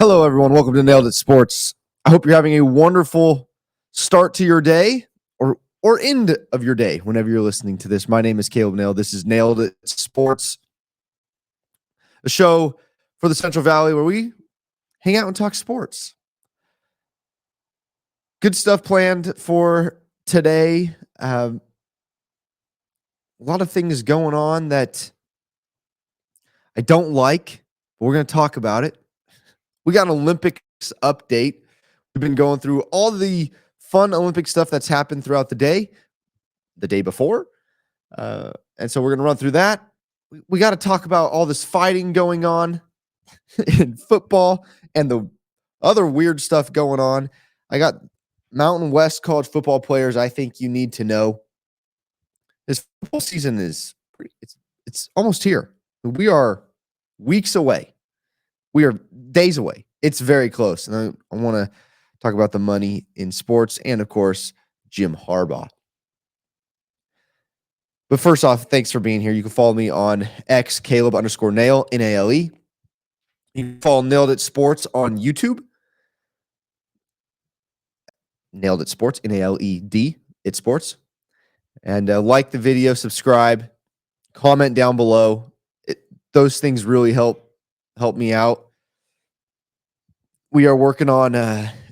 Hello, everyone. Welcome to Nailed It Sports. I hope you're having a wonderful start to your day or end of your day whenever you're listening to this. My name is Caleb Nail. This is Nailed It Sports, a show for the Central Valley where we hang out and talk sports. Good stuff planned for today. A lot of things going on that I don't like, but we're going to talk about it. We got an Olympics update. We've been going through all the fun Olympic stuff that's happened throughout the day before. And so we're going to run through that. We got to talk about all this fighting going on in football and the other weird stuff going on. I got Mountain West college football players I think you need to know. This football season is it's almost here. We are weeks away. We are days away. It's very close. And I want to talk about the money in sports and, of course, Jim Harbaugh. But first off, thanks for being here. You can follow me on X, Caleb_Nail, N-A-L-E. You can follow Nailed It Sports on YouTube. Nailed It Sports, N-A-L-E-D, It Sports. And like the video, subscribe, comment down below. Those things really help me out. We are working on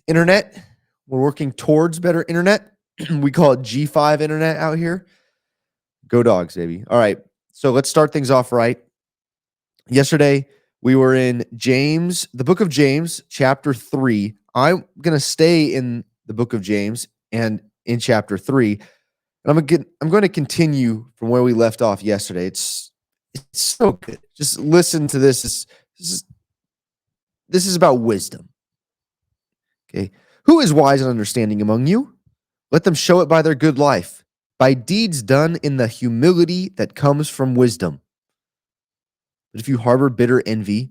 internet. We're working towards better internet. We call it G5 internet out here. Go Dogs, baby. All right, so let's start things off right. Yesterday, we were in the book of James, chapter 3. I'm going to stay in the book of James and in chapter 3. And I'm going to continue from where we left off yesterday. It's so good. Just listen to this. This is about wisdom. Okay. Who is wise and understanding among you? Let them show it by their good life, by deeds done in the humility that comes from wisdom. But if you harbor bitter envy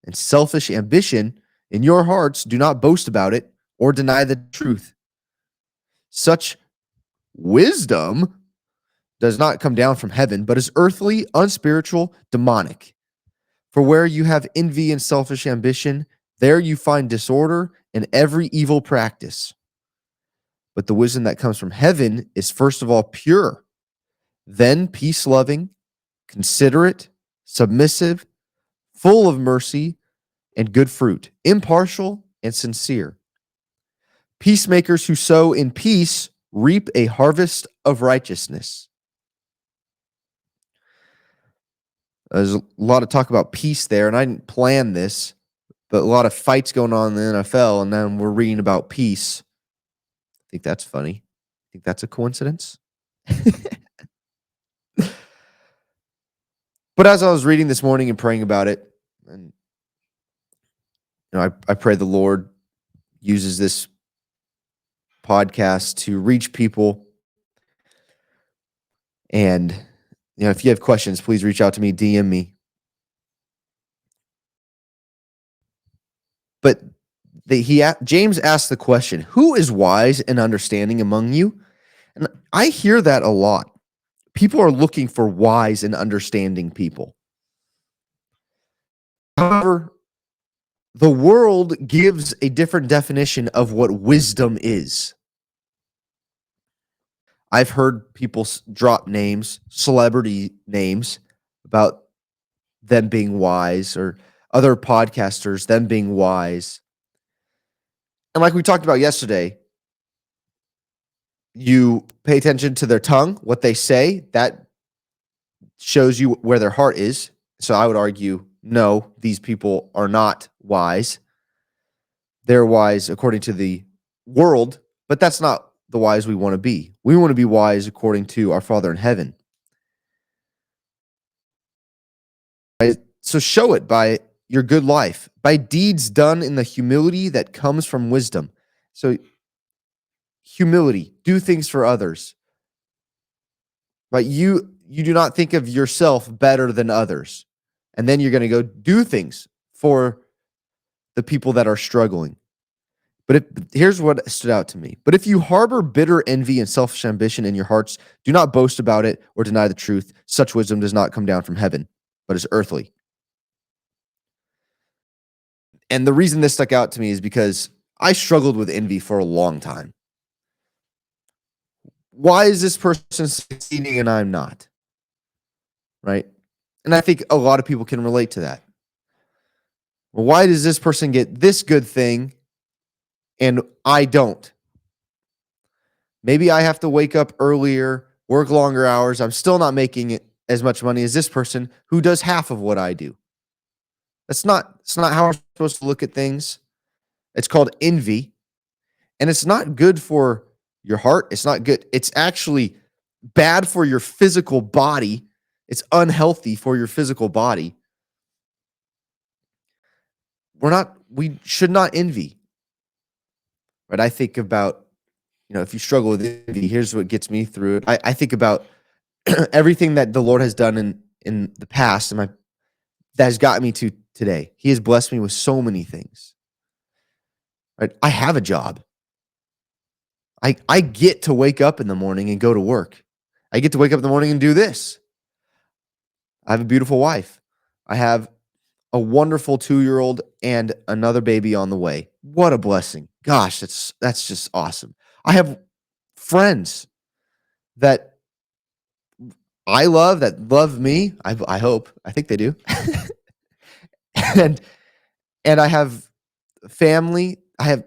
and selfish ambition in your hearts, do not boast about it or deny the truth. Such wisdom does not come down from heaven, but is earthly, unspiritual, demonic. For where you have envy and selfish ambition, there you find disorder and every evil practice. But the wisdom that comes from heaven is first of all pure, then peace-loving, considerate, submissive, full of mercy and good fruit, impartial and sincere. Peacemakers who sow in peace reap a harvest of righteousness. There's a lot of talk about peace there, and I didn't plan this, but a lot of fights going on in the NFL, and then we're reading about peace. I think that's funny. I think that's a coincidence. But as I was reading this morning and praying about it, and I pray the Lord uses this podcast to reach people. And if you have questions, please reach out to me, DM me. But James asked the question, who is wise and understanding among you? And I hear that a lot. People are looking for wise and understanding people. However, the world gives a different definition of what wisdom is. I've heard people drop names, celebrity names, about them being wise, or other podcasters, them being wise. And like we talked about yesterday, you pay attention to their tongue, what they say, that shows you where their heart is. So I would argue, no, these people are not wise. They're wise according to the world, but that's not the wise we want to be. We want to be wise according to our Father in heaven. Right? So show it by your good life, by deeds done in the humility that comes from wisdom. So humility, do things for others. Right? You do not think of yourself better than others. And then you're going to go do things for the people that are struggling. Here's what stood out to me. But if you harbor bitter envy and selfish ambition in your hearts, do not boast about it or deny the truth. Such wisdom does not come down from heaven, but is earthly. And the reason this stuck out to me is because I struggled with envy for a long time. Why is this person succeeding and I'm not? Right? And I think a lot of people can relate to that. Well, why does this person get this good thing and I don't? Maybe I have to wake up earlier, work longer hours. I'm still not making as much money as this person who does half of what I do. It's not how I'm supposed to look at things. It's called envy, and it's not good for your heart. It's not good. It's actually bad for your physical body. It's unhealthy for your physical body. We should not envy. Right? I think about, if you struggle with envy, here's what gets me through it. I think about everything that the Lord has done in the past and that has gotten me to today. He has blessed me with so many things. Right? I have a job. I get to wake up in the morning and go to work. I get to wake up in the morning and do this. I have a beautiful wife. I have a wonderful 2-year-old and another baby on the way. What a blessing. Gosh, that's just awesome. I have friends that I love that love me. I hope. I think they do. and and I have family. I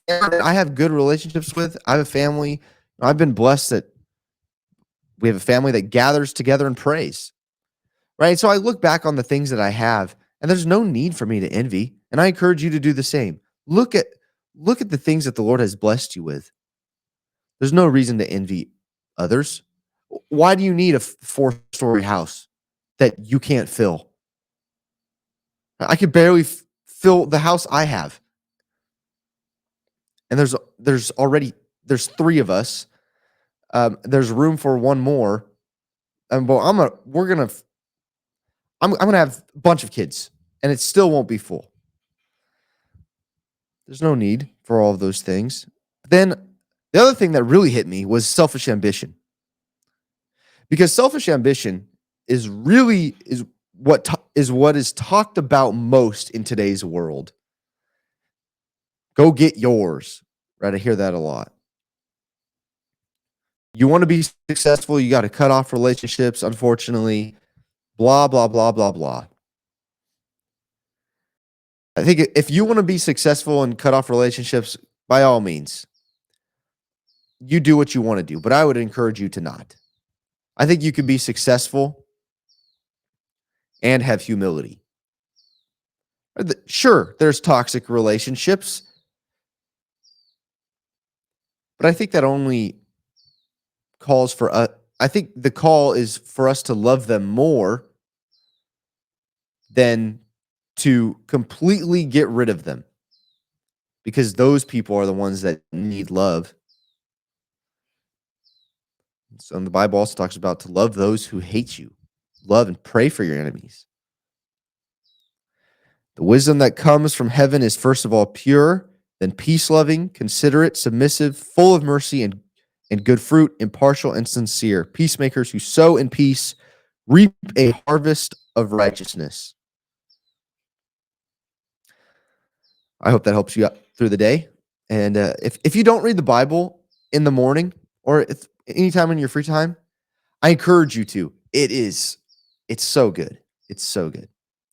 have good relationships with. I have a family. I've been blessed that we have a family that gathers together and prays. Right? So I look back on the things that I have, and there's no need for me to envy, and I encourage you to do the same. Look at the things that the Lord has blessed you with. There's no reason to envy others. Why do you need a 4-story house that you can't fill? I could barely fill the house I have. And there's 3 of us. There's room for one more. But I'm gonna have a bunch of kids, and it still won't be full. There's no need for all of those things. Then the other thing that really hit me was selfish ambition. Because selfish ambition is what is talked about most in today's world. Go get yours. Right? I hear that a lot. You want to be successful, you got to cut off relationships, unfortunately. Blah, blah, blah, blah, blah. I think if you want to be successful and cut off relationships, by all means, you do what you want to do, but I would encourage you to not. I think you can be successful and have humility. Sure, there's toxic relationships, but I think that only calls for I think the call is for us to love them more than to completely get rid of them, because those people are the ones that need love. So the Bible also talks about to love those who hate you, love and pray for your enemies. The wisdom that comes from heaven is first of all pure, then peace-loving, considerate, submissive, full of mercy and good fruit, impartial and sincere. Peacemakers who sow in peace reap a harvest of righteousness. I hope that helps you out through the day. And if you don't read the Bible in the morning or anytime in your free time, I encourage you to. It's so good. It's so good.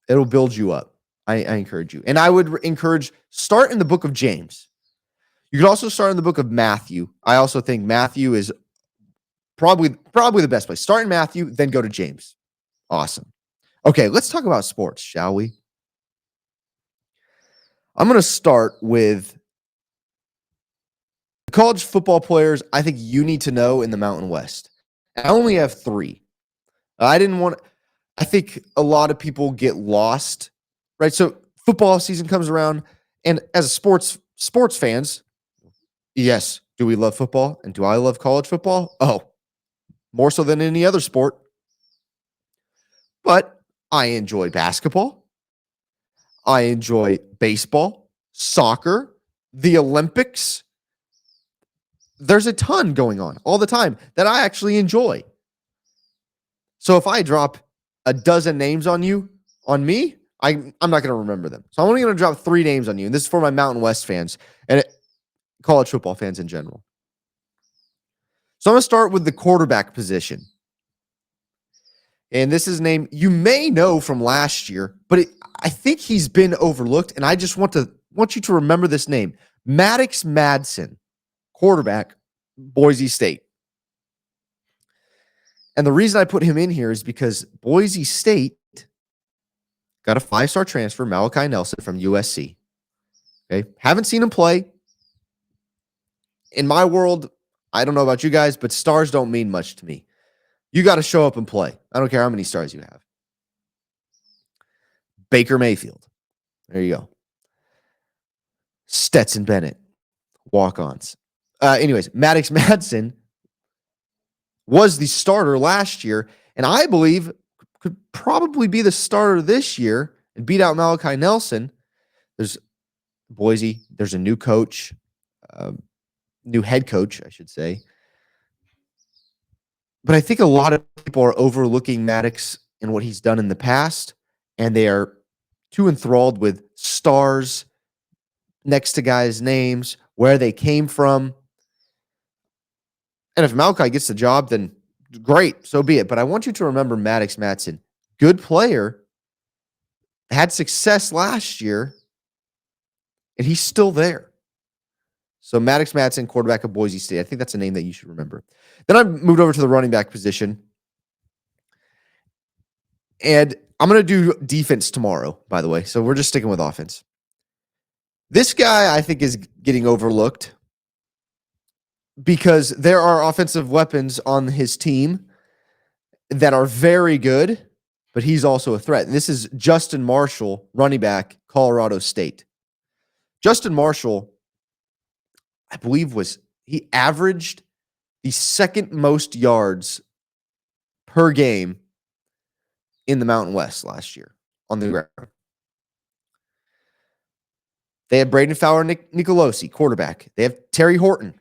It'll build you up. I encourage you. And I would encourage, start in the book of James. You could also start in the book of Matthew. I also think Matthew is probably the best place. Start in Matthew, then go to James. Awesome. Okay, let's talk about sports, shall we? I'm going to start with college football players I think you need to know in the Mountain West. I only have 3. I I think a lot of people get lost, right? So football season comes around, and as sports fans, yes, do we love football? And do I love college football? Oh, more so than any other sport. But I enjoy basketball. I enjoy baseball, soccer, the Olympics. There's a ton going on all the time that I actually enjoy. So if I drop a dozen names on me, I'm not going to remember them. So I'm only going to drop 3 names on you. And this is for my Mountain West fans and college football fans in general. So I'm going to start with the quarterback position. And this is a name you may know from last year, but I think he's been overlooked. And I just want you to remember this name. Maddox Madsen, quarterback, Boise State. And the reason I put him in here is because Boise State got a 5-star transfer, Malachi Nelson from USC. Okay. Haven't seen him play. In my world, I don't know about you guys, but stars don't mean much to me. You got to show up and play. I don't care how many stars you have. Baker Mayfield. There you go. Stetson Bennett. Walk-ons. Anyways, Maddox Madsen was the starter last year, and I believe could probably be the starter this year and beat out Malachi Nelson. There's Boise. There's a new coach, new head coach, I should say. But I think a lot of people are overlooking Maddox and what he's done in the past, and they are too enthralled with stars next to guys' names, where they came from. And if Malachi gets the job, then great, so be it. But I want you to remember Maddox Madsen, good player, had success last year, and he's still there. So Maddox Madsen, quarterback of Boise State. I think that's a name that you should remember. Then I moved over to the running back position. And I'm going to do defense tomorrow, by the way. So we're just sticking with offense. This guy, I think, is getting overlooked because there are offensive weapons on his team that are very good, but he's also a threat. And this is Justin Marshall, running back, Colorado State. Justin Marshall, I believe, he averaged the second most yards per game in the Mountain West last year on the ground. They have Braden Fowler Nicolosi, quarterback. They have Terry Horton,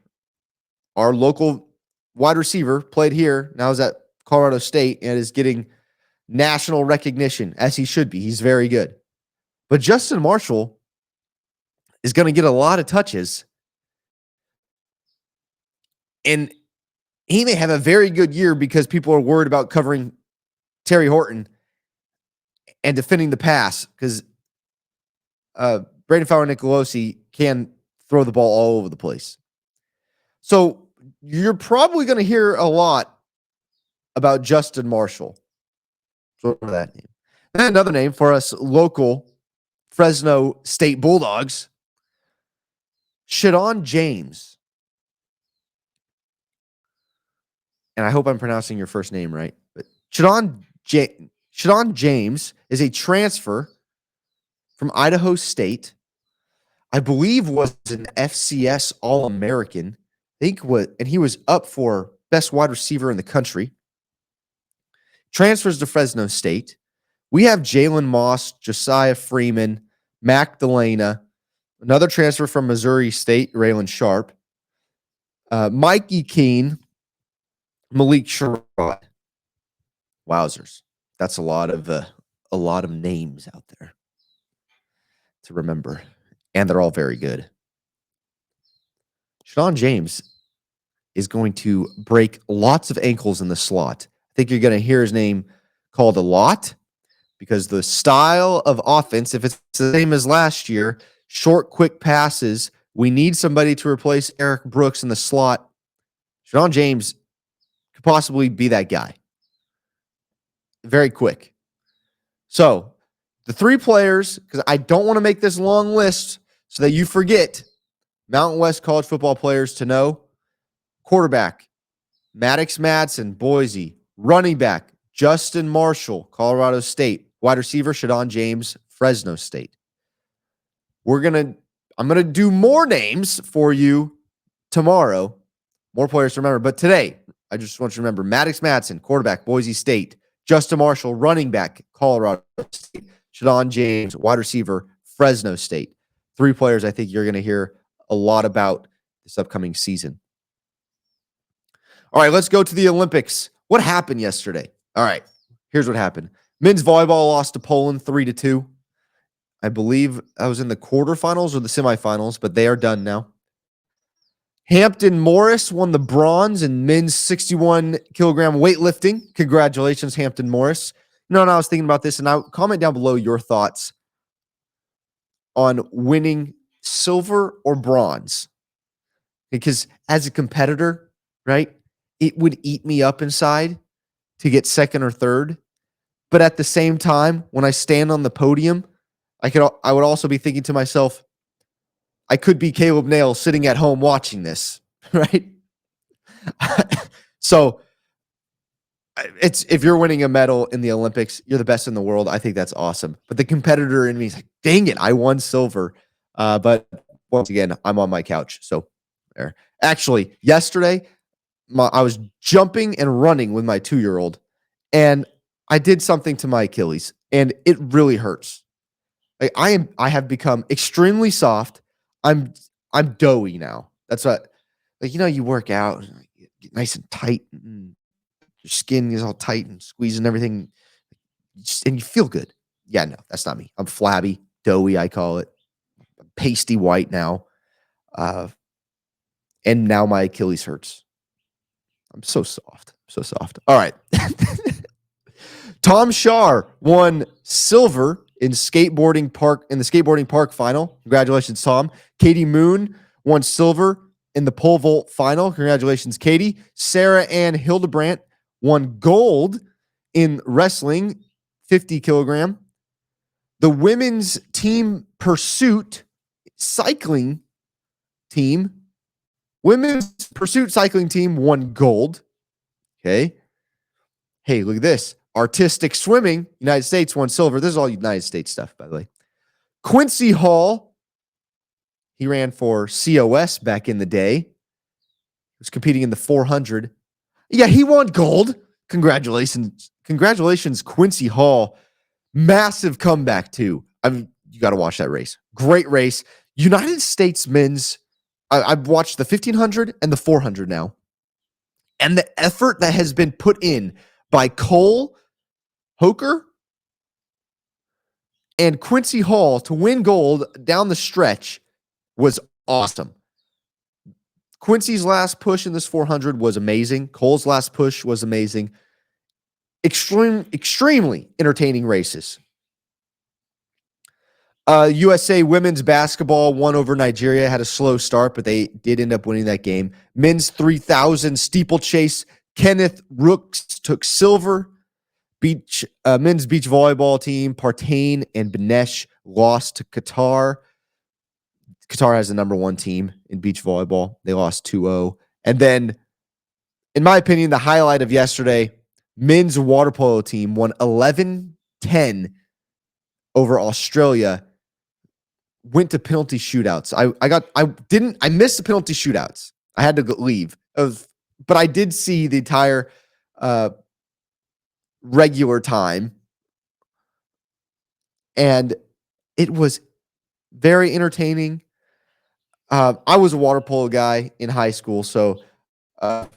our local wide receiver, played here, now is at Colorado State and is getting national recognition, as he should be. He's very good. But Justin Marshall is going to get a lot of touches, and he may have a very good year because people are worried about covering Terry Horton and defending the pass because Braden Fowler Nicolosi can throw the ball all over the place. So you're probably going to hear a lot about Justin Marshall. So that name. And another name for us local Fresno State Bulldogs, Shadon James. And I hope I'm pronouncing your first name right. But Shadon James is a transfer from Idaho State. I believe was an FCS All-American. And he was up for best wide receiver in the country. Transfers to Fresno State. We have Jalen Moss, Josiah Freeman, Mac Delana, another transfer from Missouri State, Raylan Sharp, Mikey Keene, Malik Sherrod. Wowzers. That's a lot of names out there to remember. And they're all very good. Shadon James is going to break lots of ankles in the slot. I think you're going to hear his name called a lot because the style of offense, if it's the same as last year, short, quick passes, we need somebody to replace Eric Brooks in the slot. Shadon James could possibly be that guy. Very quick. So the 3 players, because I don't want to make this long list so that you forget Mountain West college football players to know. Quarterback, Maddox Madsen, Boise. Running back, Justin Marshall, Colorado State. Wide receiver, Shadon James, Fresno State. I'm going to do more names for you tomorrow. More players to remember. But today, I just want you to remember Maddox Madsen, quarterback, Boise State. Justin Marshall, running back, Colorado State. Shadon James, wide receiver, Fresno State. 3 players I think you're going to hear a lot about this upcoming season. All right, let's go to the Olympics. What happened yesterday? All right, here's what happened. Men's volleyball lost to Poland 3-2. I believe I was in the quarterfinals or the semifinals, but they are done now. Hampton Morris won the bronze in men's 61 kilogram weightlifting. Congratulations, Hampton Morris. You know, and I was thinking about this, and I'll comment down below your thoughts on winning silver or bronze. Because as a competitor, right, it would eat me up inside to get second or third. But at the same time, when I stand on the podium, I would also be thinking to myself, I could be Caleb Nail sitting at home watching this, right? So it's if you're winning a medal in the Olympics, you're the best in the world. I think that's awesome. But the competitor in me is like, dang it, I won silver. But once again, I'm on my couch. So there. Actually, yesterday, I was jumping and running with my 2-year-old, and I did something to my Achilles, and it really hurts. Like I have become extremely soft. I'm doughy now. That's what, like, you know, you work out, get nice and tight, and your skin is all tight and squeezing everything, and you feel good. Yeah, no, that's not me. I'm flabby, doughy, I call it. Pasty white now. And now my Achilles hurts. I'm so soft. So soft. All right. Tom Shar won silver in the skateboarding park final. Congratulations, Tom. Katie Moon won silver in the pole vault final. Congratulations, Katie. Sarah Ann Hildebrandt won gold in wrestling, 50 kilogram. The women's team pursuit cycling team, won gold. Okay. Hey, look at this. Artistic swimming, United States won silver. This is all United States stuff, by the way. Quincy Hall, he ran for COS back in the day. He was competing in the 400. Yeah, he won gold. Congratulations. Congratulations, Quincy Hall. Massive comeback, too. I mean, you got to watch that race. Great race. United States men's, I've watched the 1500 and the 400 now. And the effort that has been put in by Cole Hoker and Quincy Hall to win gold down the stretch was awesome. Quincy's last push in this 400 was amazing. Cole's last push was amazing. Extremely entertaining races. USA women's basketball won over Nigeria. Had a slow start, but they did end up winning that game. Men's 3000 steeplechase, Kenneth Rooks took silver. Men's beach volleyball team, Partain and Benesh lost to Qatar. Qatar has the number 1 team in beach volleyball. They lost 2-0. And then, in my opinion, the highlight of yesterday, men's water polo team won 11-10 over Australia. Went to penalty shootouts. I missed the penalty shootouts. I had to leave. But I did see the entire regular time. And it was very entertaining. I was a water polo guy in high school, so I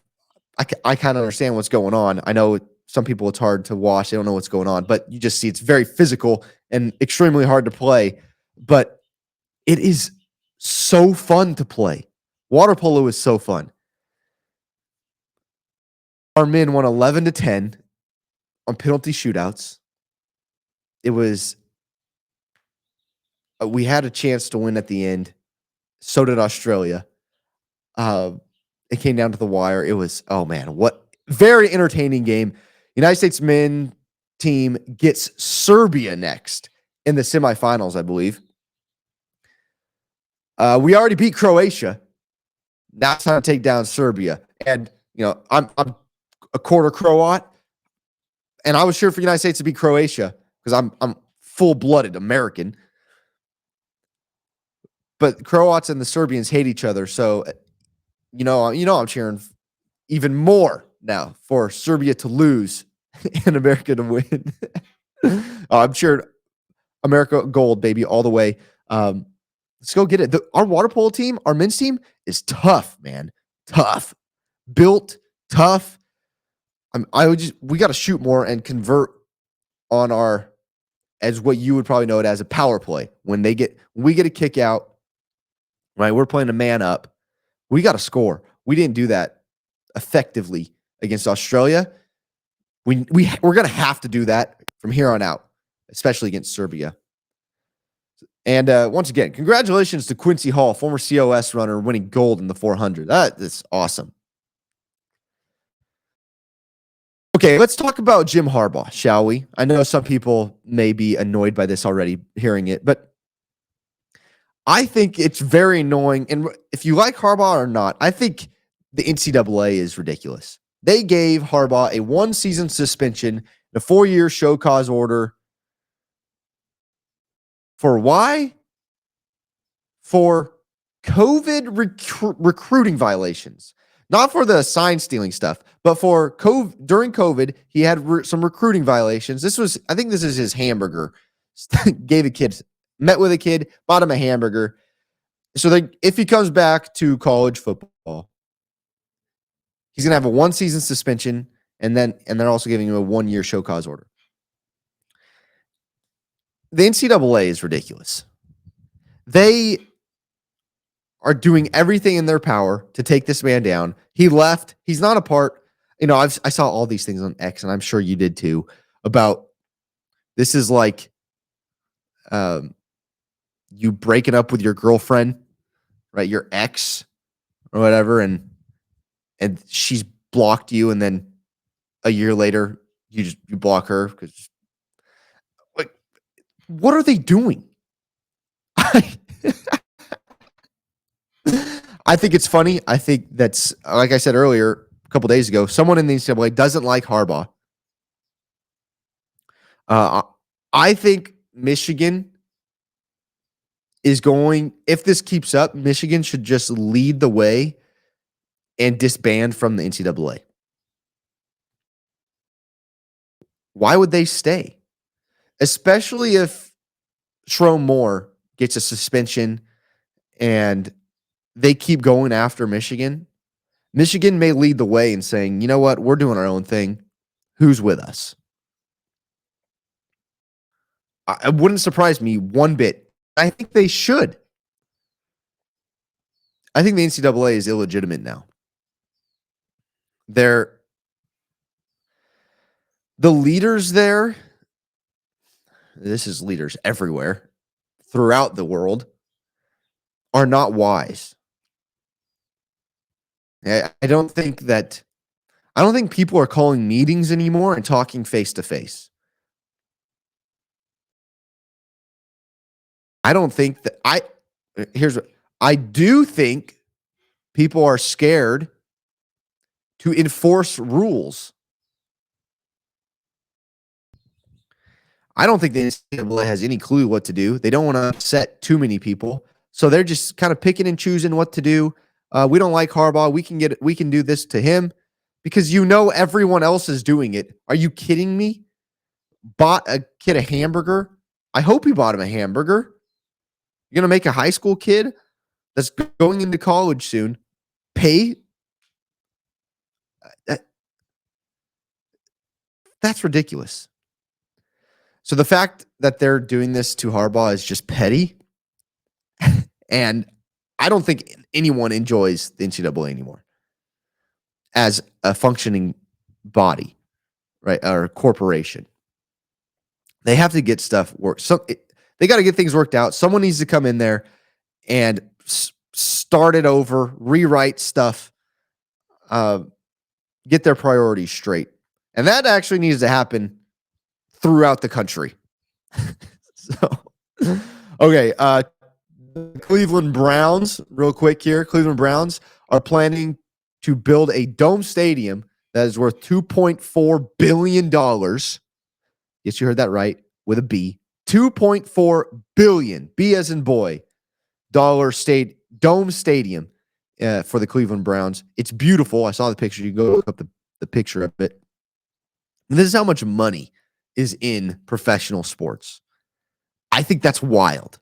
kind of understand what's going on. I know some people it's hard to watch. They don't know what's going on, but you just see it's very physical and extremely hard to play. But it is so fun to play. Water polo is so fun. Our men won 11-10 on penalty shootouts. It was, we had a chance to win at the end. So did Australia. It came down to the wire. It was, oh man, what very entertaining game. United States men team gets Serbia next in the semifinals, I believe. We already beat Croatia. Now it's time to take down Serbia. And, you know, I'm a quarter Croat. And I was cheering for the United States to beat Croatia because I'm full-blooded American. But Croats and the Serbians hate each other, so I'm cheering even more now for Serbia to lose and America to win. I'm cheering America gold, baby, all the way. Let's go get it. Our water polo team, our men's team, is tough, man. Tough, built, tough. We got to shoot more and convert on our, as what you would probably know it as, a power play. When we get a kick out, right? We're playing a man up. We got to score. We didn't do that effectively against Australia. We're going to have to do that from here on out, especially against Serbia. And once again, congratulations to Quincy Hall, former COS runner, winning gold in the 400. That is awesome. Okay, let's talk about Jim Harbaugh, shall we? I know some people may be annoyed by this already, hearing it, but I think it's very annoying. And if you like Harbaugh or not, I think the NCAA is ridiculous. They gave Harbaugh a 1-season suspension, a 4-year show cause order. For why? For COVID recruiting violations. Not for the sign stealing stuff, but for during COVID, he had some recruiting violations. I think this is his hamburger. Gave a kid, met with a kid, bought him a hamburger. So if he comes back to college football, he's gonna have a 1-season suspension, and they're also giving him a 1-year show cause order. The NCAA is ridiculous. They are doing everything in their power to take this man down. He left. He's not a part. I saw all these things on X, and I'm sure you did too, about this is like you breaking up with your girlfriend, right? Your ex or whatever, and she's blocked you, and then a year later you block her because, like, what are they doing? I think it's funny. I think that's, like I said earlier, a couple days ago, someone in the NCAA doesn't like Harbaugh. I think Michigan is going, if this keeps up, Michigan should just lead the way and disband from the NCAA. Why would they stay? Especially if Sherrone Moore gets a suspension and they keep going after Michigan. Michigan may lead the way in saying, you know what, we're doing our own thing. Who's with us? It wouldn't surprise me one bit. I think they should. I think the NCAA is illegitimate now. The leaders there, this is leaders everywhere throughout the world, are not wise. I don't think people are calling meetings anymore and talking face to face. I don't think that I do think people are scared to enforce rules. I don't think the NCAA has any clue what to do. They don't want to upset too many people. So they're just kind of picking and choosing what to do. We don't like Harbaugh. We can do this to him because everyone else is doing it. Are you kidding me? Bought a kid a hamburger. I hope he bought him a hamburger. You're going to make a high school kid that's going into college soon pay? That's ridiculous. So the fact that they're doing this to Harbaugh is just petty. And I don't think anyone enjoys the NCAA anymore as a functioning body, right? Or corporation. They have to get stuff worked. They got to get things worked out. Someone needs to come in there and start it over, rewrite stuff, get their priorities straight. And that actually needs to happen throughout the country. Okay. Cleveland Browns, real quick here. Cleveland Browns are planning to build a dome stadium that is worth $2.4 billion. Yes, you heard that right, with a B. $2.4 billion, B as in boy, dome stadium for the Cleveland Browns. It's beautiful. I saw the picture. You can go look up the picture of it. And this is how much money is in professional sports. I think that's wild.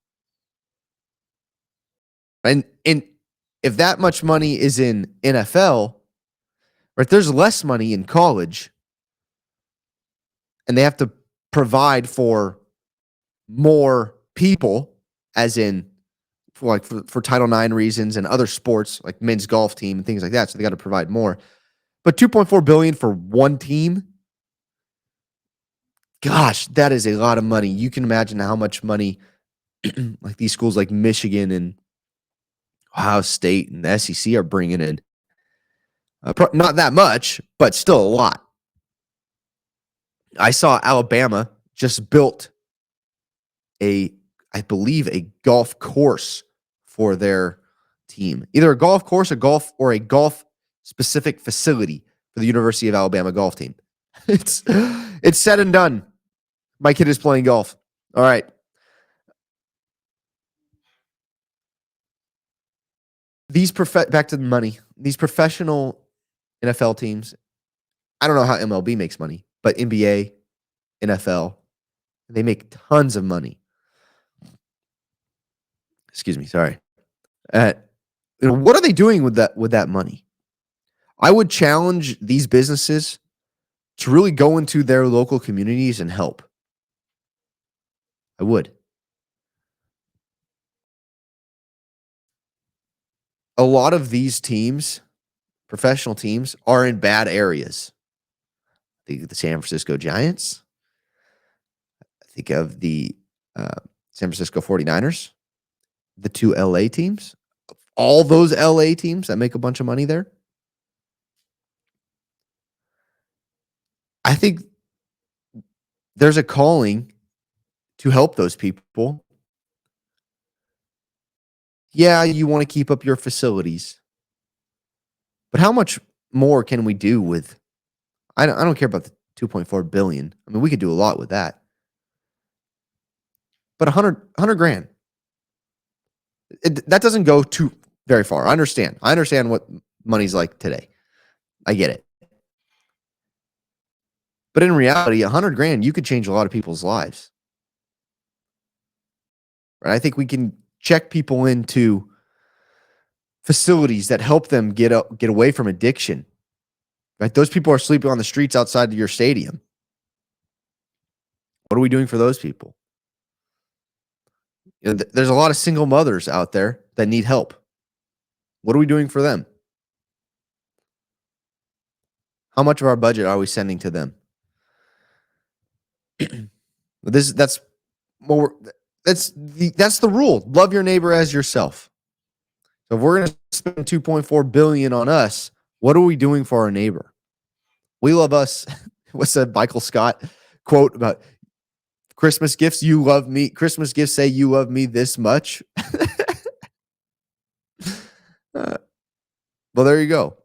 And if that much money is in NFL, right, there's less money in college, and they have to provide for more people, as in for Title IX reasons and other sports like men's golf team and things like that. So they got to provide more. But $2.4 billion for one team, gosh, that is a lot of money. You can imagine how much money like these schools like Michigan and Ohio State and the SEC are bringing in. Not that much, but still a lot. I saw Alabama just built I believe, a golf course for their team. Either a golf course, or a golf specific facility for the University of Alabama golf team. It's said and done. My kid is playing golf. All right. Back to the money. These professional NFL teams, I don't know how MLB makes money, but NBA, NFL, they make tons of money. Excuse me, sorry. What are they doing with that money? I would challenge these businesses to really go into their local communities and help. I would. A lot of these teams, professional teams, are in bad areas. Think of the San Francisco Giants. Think of the San Francisco 49ers, the two LA teams, all those LA teams that make a bunch of money there. I think there's a calling to help those people. Yeah, you want to keep up your facilities, but how much more can we do with? I don't care about the 2.4 billion. I mean, we could do a lot with that, but 100 grand. That doesn't go too very far. I understand what money's like today. I get it. But in reality, 100 grand, you could change a lot of people's lives. Right? I think we can check people into facilities that help them get away from addiction. Right? Those people are sleeping on the streets outside of your stadium. What are we doing for those people? There's a lot of single mothers out there that need help. What are we doing for them? How much of our budget are we sending to them? That's the rule. Love your neighbor as yourself. So if we're going to spend $2.4 billion on us, what are we doing for our neighbor? We love us. What's that Michael Scott quote about Christmas gifts? You love me. Christmas gifts say you love me this much. Well, there you go.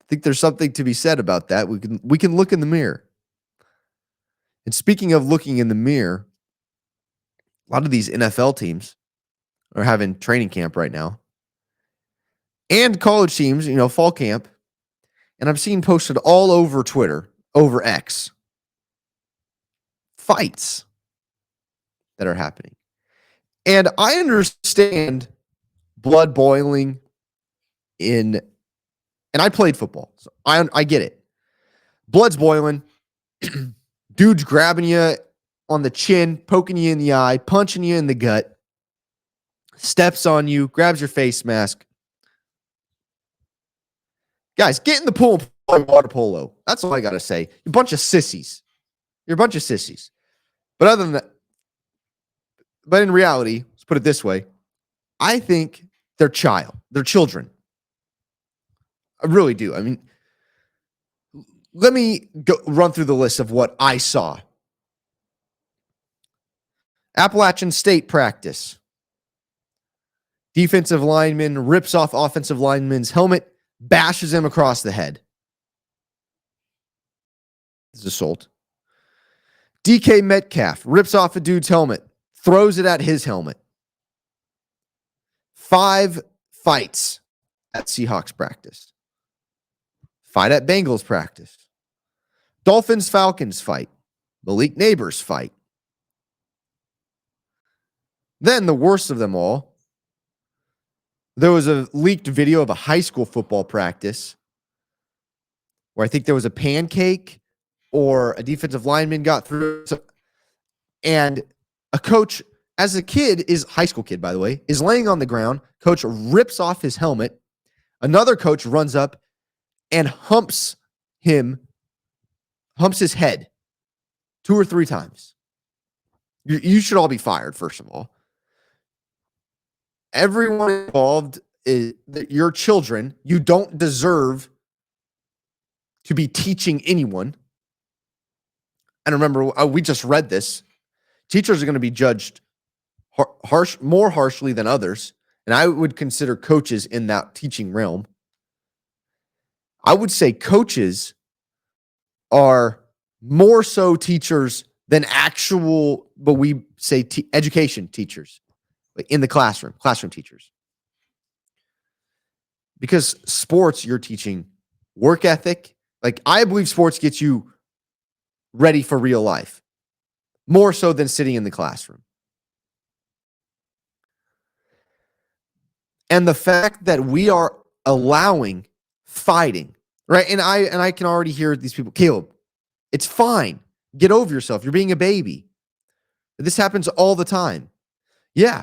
I think there's something to be said about that. We can look in the mirror. And speaking of looking in the mirror, a lot of these NFL teams are having training camp right now. And college teams, fall camp. And I'm seeing posted all over Twitter, over X, fights that are happening. And I understand blood boiling and I played football, so I get it. Blood's boiling. Dude's grabbing you on the chin, poking you in the eye, punching you in the gut, steps on you, grabs your face mask. Guys, get in the pool and play water polo. That's all I got to say. You're a bunch of sissies. You're a bunch of sissies. But other than that, but in reality, let's put it this way. I think they're children. I really do. I mean, let me run through the list of what I saw. Appalachian State practice. Defensive lineman rips off offensive lineman's helmet, bashes him across the head. It's assault. DK Metcalf rips off a dude's helmet, throws it at his helmet. 5 fights at Seahawks practice. Fight at Bengals practice. Dolphins-Falcons fight. Malik Neighbors fight. Then the worst of them all, there was a leaked video of a high school football practice where I think there was a pancake or a defensive lineman got through. And a coach, as a kid, high school kid, by the way, is laying on the ground. Coach rips off his helmet. Another coach runs up and humps his head 2 or 3 times. You should all be fired, first of all. Everyone involved is your children. You don't deserve to be teaching anyone. And remember, we just read this. Teachers are going to be judged more harshly than others. And I would consider coaches in that teaching realm. I would say coaches are more so teachers than actual, but we say education teachers, like in the classroom teachers. Because sports, you're teaching work ethic. Like, I believe sports gets you ready for real life, more so than sitting in the classroom. And the fact that we are allowing fighting, right? And I can already hear these people, Caleb, it's fine. Get over yourself. You're being a baby. This happens all the time. Yeah.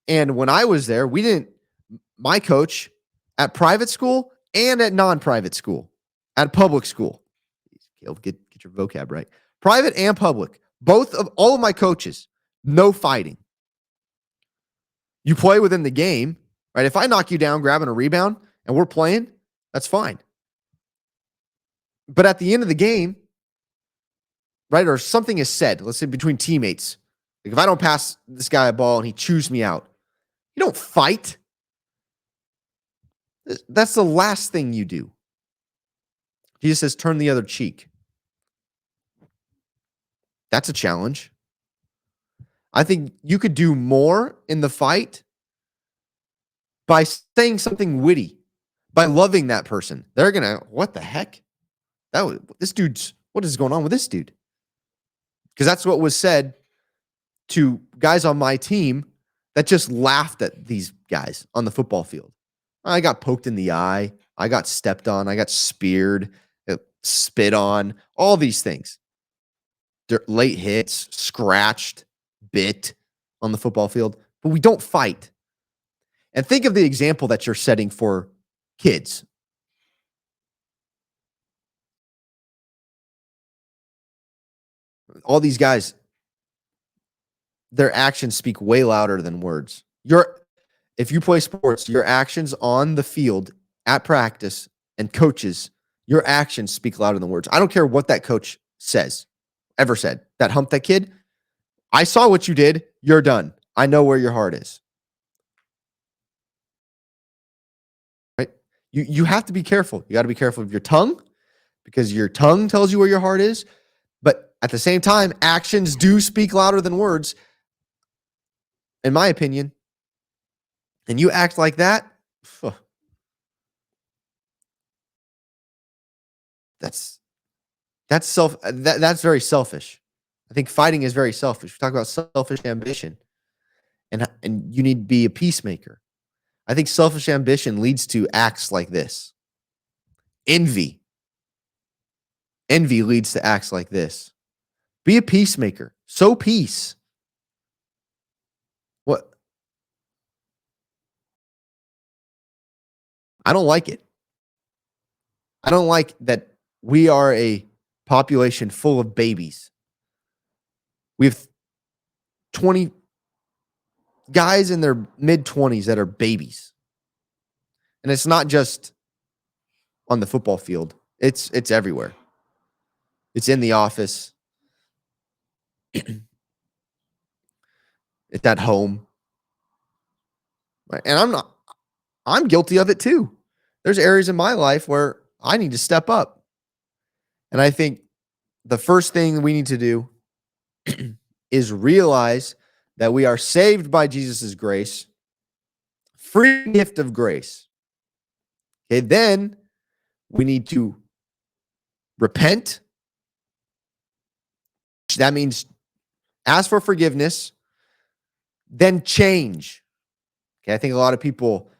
And when I was there, my coach at private school and at non-private school, at public school, Caleb, get your vocab right. Private and public, all of my coaches, no fighting. You play within the game, right? If I knock you down grabbing a rebound and we're playing, that's fine. But at the end of the game, right, or something is said, let's say between teammates, like if I don't pass this guy a ball and he chews me out, you don't fight. That's the last thing you do. Jesus says, turn the other cheek. That's a challenge. I think you could do more in the fight by saying something witty, by loving that person. They're going to, what the heck? What is going on with this dude? Because that's what was said to guys on my team that just laughed at these guys on the football field. I got poked in the eye. I got stepped on. I got speared, spit on, all these things. Late hits, scratched, bit on the football field. But we don't fight. And think of the example that you're setting for kids. All these guys, their actions speak way louder than words. If you play sports, your actions on the field, at practice, and coaches, your actions speak louder than words. I don't care what that coach ever said. That humped that kid, I saw what you did. You're done. I know where your heart is. Right? You have to be careful. You got to be careful of your tongue, because your tongue tells you where your heart is. But at the same time, actions do speak louder than words, in my opinion. And you act like that, that's very selfish. I think fighting is very selfish. We talk about selfish ambition, and you need to be a peacemaker. I think selfish ambition leads to acts like this. Envy leads to acts like this. Be a peacemaker. Sow peace. What? I don't like it. I don't like that we are a population full of babies. We have 20 guys in their mid-20s that are babies. And it's not just on the football field. It's everywhere. It's in the office. It's at home. Right? And I'm guilty of it too. There's areas in my life where I need to step up. And I think the first thing we need to do is realize that we are saved by Jesus' grace, free gift of grace. Okay, then we need to repent. That means ask for forgiveness, then change. Okay, I think a lot of people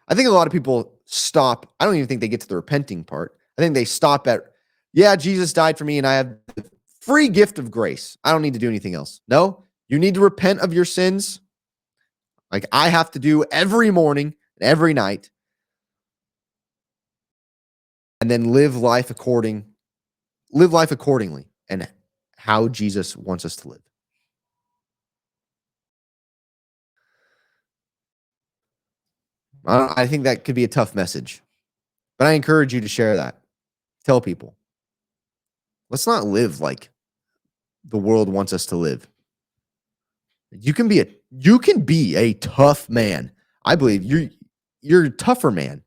stop. I don't even think they get to the repenting part. I think they stop at, yeah, Jesus died for me and I have the free gift of grace. I don't need to do anything else. No, you need to repent of your sins, like I have to do every morning and every night, and then live life accordingly and how Jesus wants us to live. I think that could be a tough message, but I encourage you to share that. Tell people, let's not live like the world wants us to live. You can be a tough man. I believe you're a tougher man,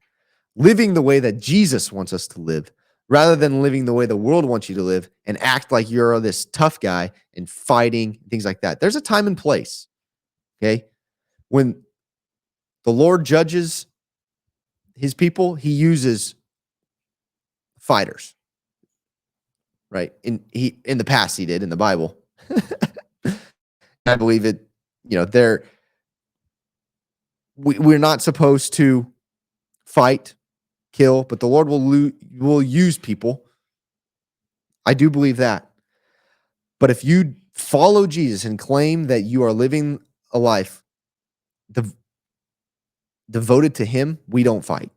living the way that Jesus wants us to live, rather than living the way the world wants you to live and act like you're this tough guy and fighting, things like that. There's a time and place. Okay. When the Lord judges his people, he uses fighters. Right. In the past, he did in the Bible. I believe it, we're not supposed to fight, kill, but the Lord will use people. I do believe that. But if you follow Jesus and claim that you are living a life devoted to him, we don't fight.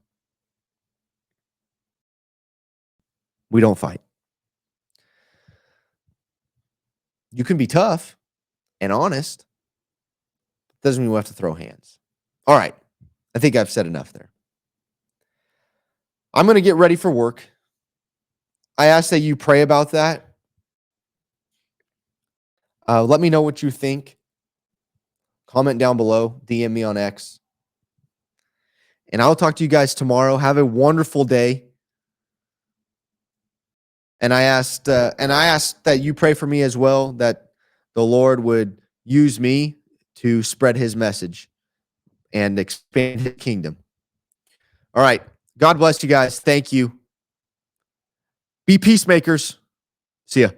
We don't fight. You can be tough and honest. Doesn't mean we have to throw hands. All right. I think I've said enough there. I'm going to get ready for work. I ask that you pray about that. Let me know what you think. Comment down below. DM me on X. And I'll talk to you guys tomorrow. Have a wonderful day. And I asked that you pray for me as well, that the Lord would use me to spread his message and expand his kingdom. All right. God bless you guys. Thank you. Be peacemakers. See ya.